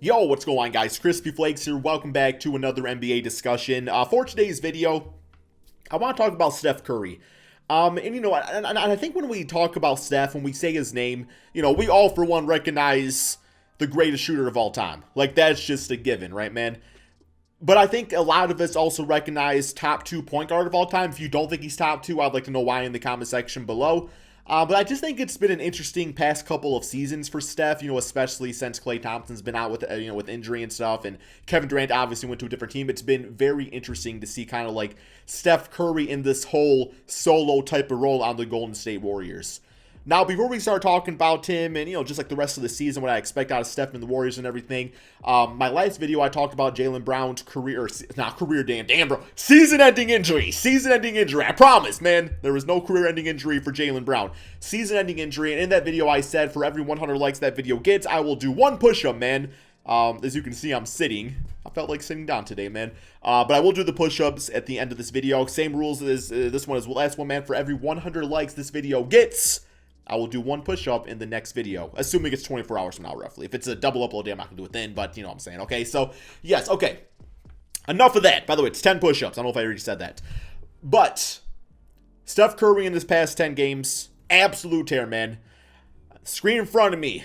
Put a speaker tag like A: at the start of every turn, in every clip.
A: Yo, what's going on, guys? Crispy Flakes here. Welcome back to another NBA discussion. For today's video, I want to talk about Steph Curry. And I think when we talk about Steph, when we say his name, we all for one recognize the greatest shooter of all time. Like, that's just a given, right, man? But I think a lot of us also recognize top 2 point guard of all time. If you don't think he's top 2, I'd like to know why in the comment section below. But I just think it's been an interesting past couple of seasons for Steph, especially since Klay Thompson's been out with, with injury and stuff, and Kevin Durant obviously went to a different team. It's been very interesting to see kind of like Steph Curry in this whole solo type of role on the Golden State Warriors. Now, before we start talking about him and, just like the rest of the season, what I expect out of Steph and the Warriors and everything, my last video, I talked about Jaylen Brown's season-ending injury. Season-ending injury. I promise, man. There was no career-ending injury for Jaylen Brown. Season-ending injury. And in that video, I said for every 100 likes that video gets, I will do one push-up, man. As you can see, I'm sitting. I felt like sitting down today, man. But I will do the push-ups at the end of this video. Same rules as this one as the last one, man. For every 100 likes this video gets, I will do one push-up in the next video, assuming it's 24 hours from now, roughly. If it's a double upload day, I'm not going to do it then, but you know what I'm saying. Okay, so, yes, okay. Enough of that. By the way, it's 10 push-ups. I don't know if I already said that. But Steph Curry in his past 10 games, absolute tear, man. Screen in front of me,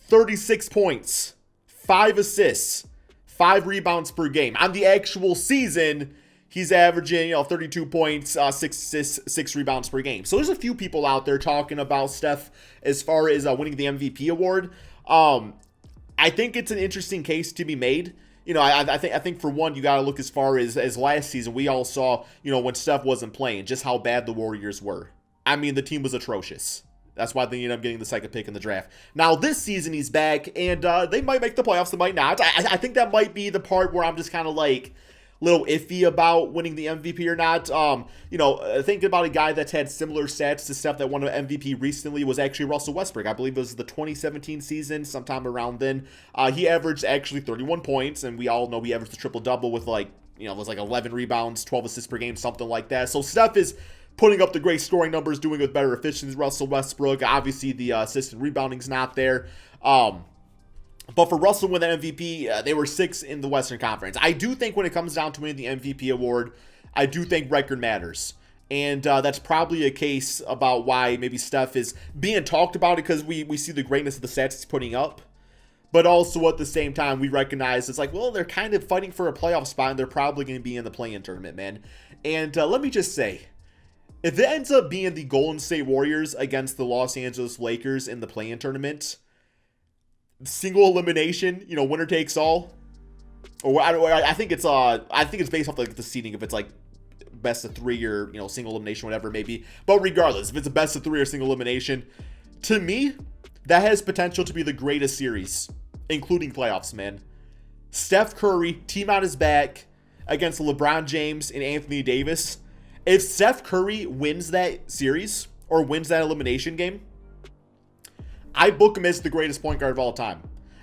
A: 36 points, 5 assists, 5 rebounds per game. On the actual season, he's averaging, 32 points, 6 assists, 6 rebounds per game. So there's a few people out there talking about Steph as far as winning the MVP award. I think it's an interesting case to be made. I think for one, you got to look as far as last season. We all saw, when Steph wasn't playing, just how bad the Warriors were. I mean, the team was atrocious. That's why they ended up getting the second pick in the draft. Now, this season, he's back, and they might make the playoffs. They might not. I think that might be the part where I'm just kind of like little iffy about winning the MVP or not. Thinking about a guy that's had similar stats to Steph that won an MVP recently was actually Russell Westbrook. I believe it was the 2017 season, sometime around then. He averaged actually 31 points, and we all know he averaged a triple-double with it was like 11 rebounds, 12 assists per game, something like that. So Steph is putting up the great scoring numbers, doing it with better efficiency than Russell Westbrook. Obviously, the assist and rebounding's not there. But for Russell to win the MVP, they were 6th in the Western Conference. I do think when it comes down to winning the MVP award, I do think record matters. And that's probably a case about why maybe Steph is being talked about, because we see the greatness of the stats he's putting up. But also at the same time, we recognize it's like, well, they're kind of fighting for a playoff spot, and they're probably going to be in the play-in tournament, man. And let me just say, if it ends up being the Golden State Warriors against the Los Angeles Lakers in the play-in tournament, single elimination, winner takes all, or I think it's based off like the seeding, if it's like best of 3 or single elimination, whatever it may be. But regardless, if it's a best of 3 or single elimination, to me, that has potential to be the greatest series, including playoffs, man. Steph Curry, team on his back against LeBron James and Anthony Davis. If Steph Curry wins that series or wins that elimination game, I book him as the greatest point guard of all time.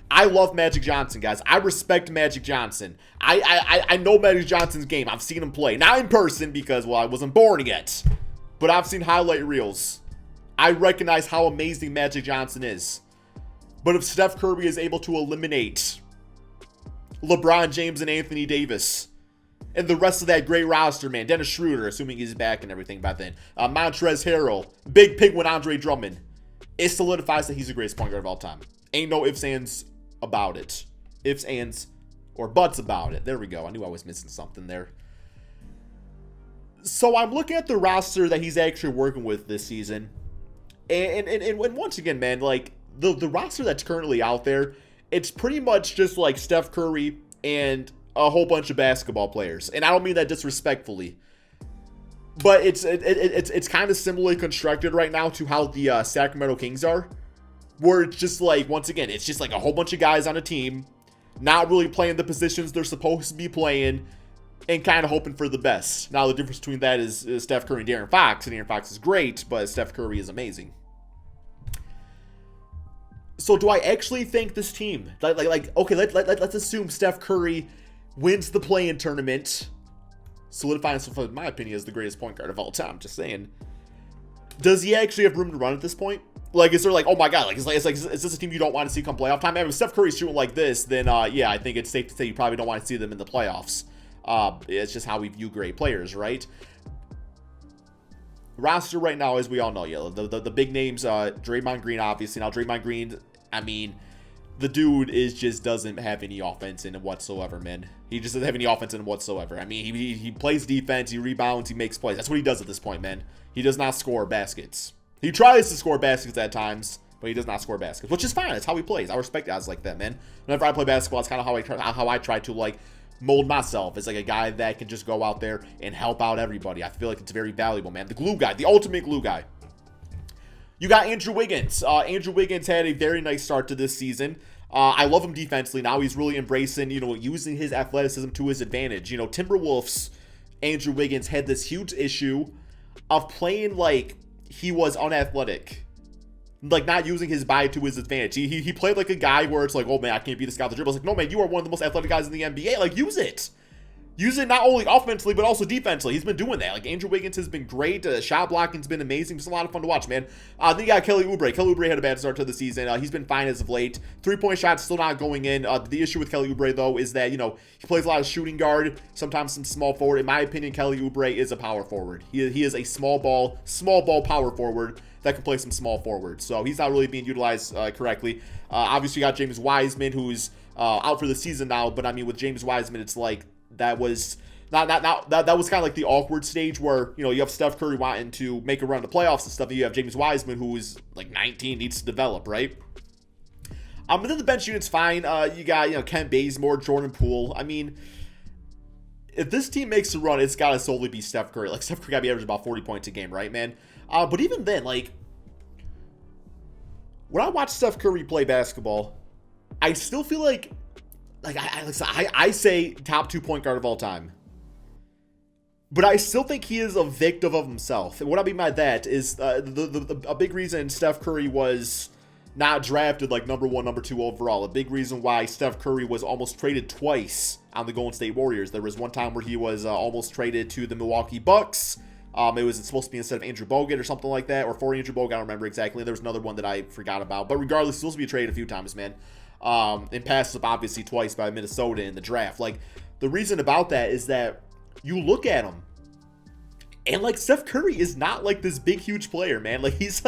A: I love Magic Johnson, guys. I respect Magic Johnson. I know Magic Johnson's game. I've seen him play. Not in person because, well, I wasn't born yet. But I've seen highlight reels. I recognize how amazing Magic Johnson is. But if Steph Curry is able to eliminate LeBron James and Anthony Davis and the rest of that great roster, man, Dennis Schroeder, assuming he's back and everything by then, Montrezl Harrell, Big Pig with Andre Drummond, it solidifies that he's the greatest point guard of all time. Ain't no ifs, ands about it. Ifs, ands, or buts about it. There we go. I knew I was missing something there. So I'm looking at the roster that he's actually working with this season. And once again, man, like, the roster that's currently out there, it's pretty much just like Steph Curry and a whole bunch of basketball players. And I don't mean that disrespectfully. But it's kind of similarly constructed right now to how the Sacramento Kings are, where it's just like, once again, it's just like a whole bunch of guys on a team, not really playing the positions they're supposed to be playing, and kind of hoping for the best. Now, the difference between that is Steph Curry and De'Aaron Fox, and De'Aaron Fox is great, but Steph Curry is amazing. So do I actually think this team, okay, let's assume Steph Curry wins the play-in tournament, solidifying himself, in my opinion, as the greatest point guard of all time. Just saying. Does he actually have room to run at this point? Like, is there like, oh my god, like, is this a team you don't want to see come playoff time? I mean, if Steph Curry's shooting like this, then yeah, I think it's safe to say you probably don't want to see them in the playoffs. It's just how we view great players, right? Roster right now, as we all know, yeah, the big names, Draymond Green, obviously. Now, Draymond Green, I mean, the dude just doesn't have any offense in him whatsoever, man. He just doesn't have any offense in him whatsoever. I mean, he plays defense, he rebounds, he makes plays. That's what he does at this point, man. He does not score baskets. He tries to score baskets at times, but he does not score baskets, which is fine. That's how he plays. I respect guys like that, man. Whenever I play basketball, it's kind of how I try to, like, mold myself as like a guy that can just go out there and help out everybody. I feel like it's very valuable, man. The glue guy, the ultimate glue guy. You got Andrew Wiggins. Andrew Wiggins had a very nice start to this season. I love him defensively. Now he's really embracing, using his athleticism to his advantage. Timberwolves, Andrew Wiggins had this huge issue of playing like he was unathletic. Like, not using his body to his advantage. He played like a guy where it's like, oh, man, I can't beat this guy with the dribble. It's like, no, man, you are one of the most athletic guys in the NBA. Like, use it. Use it not only offensively, but also defensively. He's been doing that. Like, Andrew Wiggins has been great. Shot blocking's been amazing. It's a lot of fun to watch, man. Then you got Kelly Oubre. Kelly Oubre had a bad start to the season. He's been fine as of late. Three-point shot's still not going in. The issue with Kelly Oubre, though, is that, he plays a lot of shooting guard, sometimes some small forward. In my opinion, Kelly Oubre is a power forward. He is a small ball power forward that can play some small forward. So he's not really being utilized correctly. Obviously, you got James Wiseman, who's out for the season now. But, I mean, with James Wiseman, it's like that was... That was kind of like the awkward stage where, you have Steph Curry wanting to make a run to playoffs and stuff, and you have James Wiseman, who is like 19, needs to develop, right? But then the bench unit's fine. You got, Kent Bazemore, Jordan Poole. I mean, if this team makes a run, it's got to solely be Steph Curry. Like, Steph Curry got to be averaging about 40 points a game, right, man? But even then, like, when I watch Steph Curry play basketball, I still feel like I say top 2 point guard of all time. But I still think he is a victim of himself. And what I mean by that is a big reason Steph Curry was not drafted like number 1, number 2 overall. A big reason why Steph Curry was almost traded twice on the Golden State Warriors. There was one time where he was almost traded to the Milwaukee Bucks. It was supposed to be instead of Andrew Bogut or something like that, or for Andrew Bogut, I don't remember exactly. There was another one that I forgot about. But regardless, he's supposed to be traded a few times, man. And passed up obviously twice by Minnesota in the draft. Like, the reason about that is that you look at him, and like Steph Curry is not like this big, huge player, man. Like he's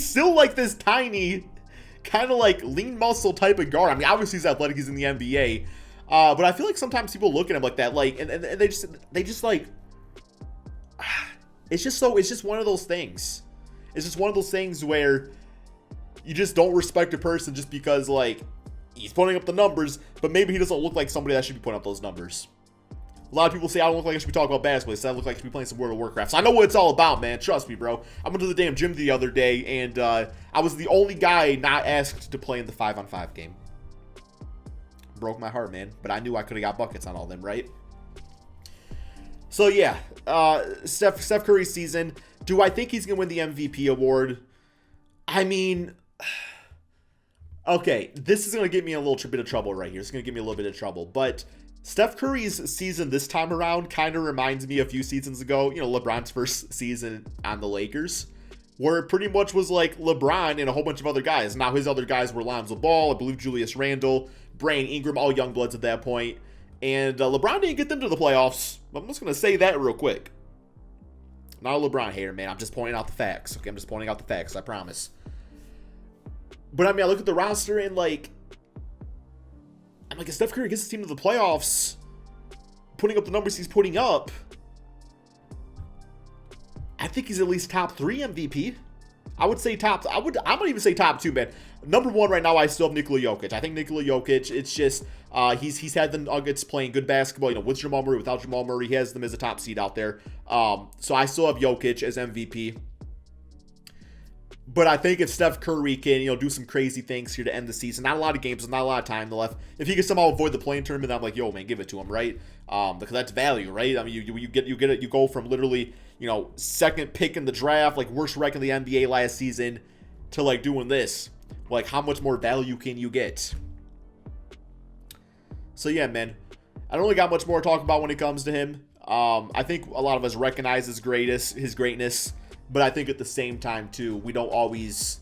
A: still like this tiny, kind of like lean muscle type of guard. I mean, obviously he's athletic, he's in the NBA, but I feel like sometimes people look at him like that, like, and they just like, it's just one of those things. It's just one of those things where you just don't respect a person just because like he's putting up the numbers, but maybe he doesn't look like somebody that should be putting up those numbers. A lot of people say I don't look like I should be talking about basketball. I look like I should be playing some World of Warcraft. So I know what it's all about, man. Trust me, bro. I went to the damn gym the other day, and I was the only guy not asked to play in the 5-on-5 game. Broke my heart, man. But I knew I could have got buckets on all them, right? So, yeah. Steph Curry's season. Do I think he's going to win the MVP award? I mean... Okay, this is going to get me in a little bit of trouble right here. It's going to give me a little bit of trouble, but... Steph Curry's season this time around kind of reminds me a few seasons ago, LeBron's first season on the Lakers, where it pretty much was like LeBron and a whole bunch of other guys. Now his other guys were Lonzo Ball, I believe Julius Randle, Brandon Ingram, all young bloods at that point. And LeBron didn't get them to the playoffs. I'm just going to say that real quick. Not a LeBron hater, man. I'm just pointing out the facts. Okay, I'm just pointing out the facts, I promise. But I mean, I look at the roster and like... I'm like, if Steph Curry gets his team to the playoffs, putting up the numbers he's putting up, I think he's at least top 3 MVP. I would say I'm gonna even say top 2, man. Number 1 right now, I still have Nikola Jokic. I think Nikola Jokic, it's just, he's had the Nuggets playing good basketball, with Jamal Murray, without Jamal Murray, he has them as a top seed out there. So I still have Jokic as MVP. But I think if Steph Curry can, do some crazy things here to end the season, not a lot of games, not a lot of time left. If he can somehow avoid the play-in tournament, I'm like, yo, man, give it to him, right? Because that's value, right? I mean, you go from literally, second pick in the draft, like worst rec in the NBA last season, to like doing this. Like, how much more value can you get? So yeah, man, I don't really got much more to talk about when it comes to him. I think a lot of us recognize his greatness. But I think at the same time, too, we don't always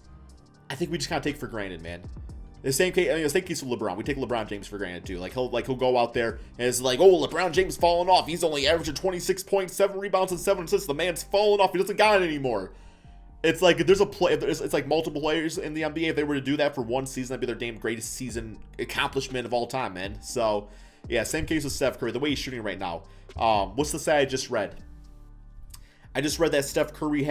A: I think we just kind of take for granted, man. The same case, the same case with LeBron. We take LeBron James for granted too. He'll go out there and it's like, oh, LeBron James falling off. He's only averaging 26 points, 7 rebounds, and 7 assists. The man's falling off. He doesn't got it anymore. It's like if there's a play. It's like multiple players in the NBA. If they were to do that for one season, that'd be their damn greatest season accomplishment of all time, man. So yeah, same case with Steph Curry. The way he's shooting right now. What's the stat I just read? I just read that Steph Curry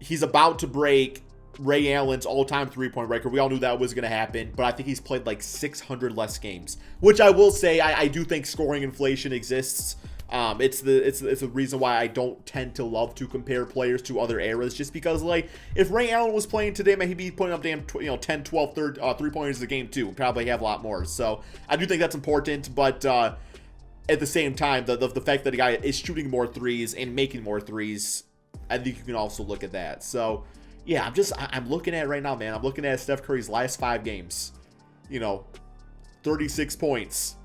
A: he's about to break Ray Allen's all-time three-point record. We all knew that was going to happen, but I think he's played like 600 less games, which I will say I do think scoring inflation exists. It's the reason why I don't tend to love to compare players to other eras, just because like if Ray Allen was playing today, man, he'd be putting up damn 10, 12, 3-pointers a game too. Probably have a lot more. So I do think that's important, but at the same time, the fact that a guy is shooting more threes and making more threes, I think you can also look at that. So yeah, I'm looking at it right now, man. I'm looking at Steph Curry's last 5 games. 36 points.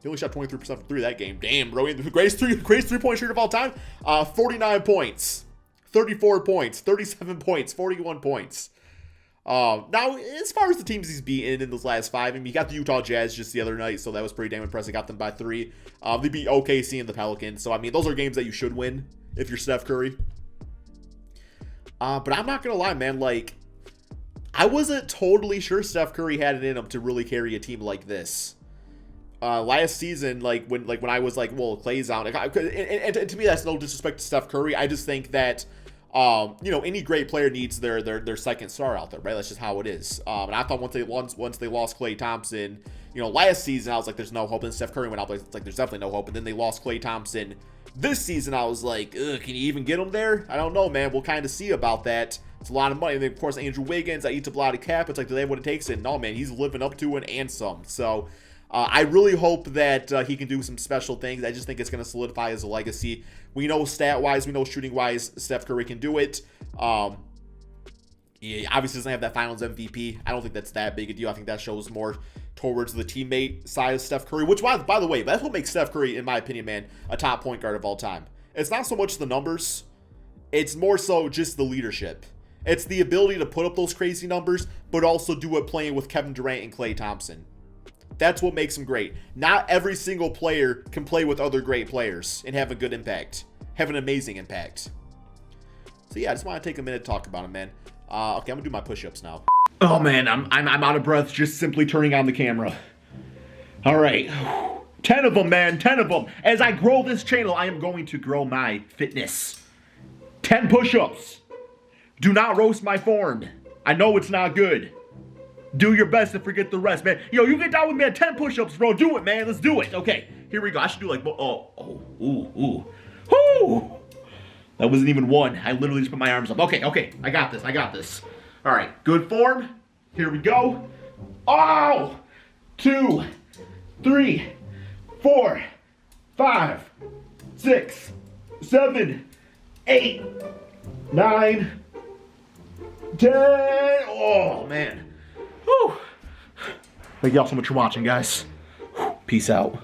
A: He only shot 23% from 3 that game. Damn, bro. The greatest three-point shooter of all time. 49 points. 34 points. 37 points. 41 points. Now, as far as the teams he's beaten in those last 5, I mean, he got the Utah Jazz just the other night, so that was pretty damn impressive. Got them by 3. They beat OKC and the Pelicans. So, I mean, those are games that you should win if you're Steph Curry. But I'm not going to lie, man. Like, I wasn't totally sure Steph Curry had it in him to really carry a team like this. Last season, when I was like, well, Clay's out, and to me that's no disrespect to Steph Curry. I just think that any great player needs their second star out there, right? That's just how it is. And I thought once they lost Klay Thompson, last season I was like, there's no hope. And Steph Curry went out, it's like there's definitely no hope. And then they lost Klay Thompson. This season I was like, can you even get him there? I don't know, man. We'll kind of see about that. It's a lot of money. And then, of course, Andrew Wiggins, that eats up a lot of cap. It's like, do they have what it takes? And no, man, he's living up to it and some. So I really hope that he can do some special things. I just think it's going to solidify his legacy. We know stat-wise, we know shooting-wise, Steph Curry can do it. He obviously doesn't have that Finals MVP. I don't think that's that big a deal. I think that shows more towards the teammate side of Steph Curry, which, by the way, that's what makes Steph Curry, in my opinion, man, a top point guard of all time. It's not so much the numbers. It's more so just the leadership. It's the ability to put up those crazy numbers, but also do it playing with Kevin Durant and Klay Thompson. That's what makes him great. Not every single player can play with other great players and have a good impact, have an amazing impact. So yeah, I just want to take a minute to talk about him, man. Okay, I'm gonna do my push-ups now. Oh man, I'm out of breath just simply turning on the camera. All right, 10 of them, man, 10 of them. As I grow this channel, I am going to grow my fitness. 10 push-ups. Do not roast my form. I know it's not good. Do your best and forget the rest, man. Yo, you get down with me at 10 push-ups, bro. Do it, man. Let's do it. Okay, here we go. I should do like, ooh. That wasn't even one. I literally just put my arms up. Okay. I got this. All right, good form. Here we go. Oh! 2, 3, 4, 5, 6, 7, 8, 9, 10. Oh, man. Whew. Thank y'all so much for watching, guys. Peace out.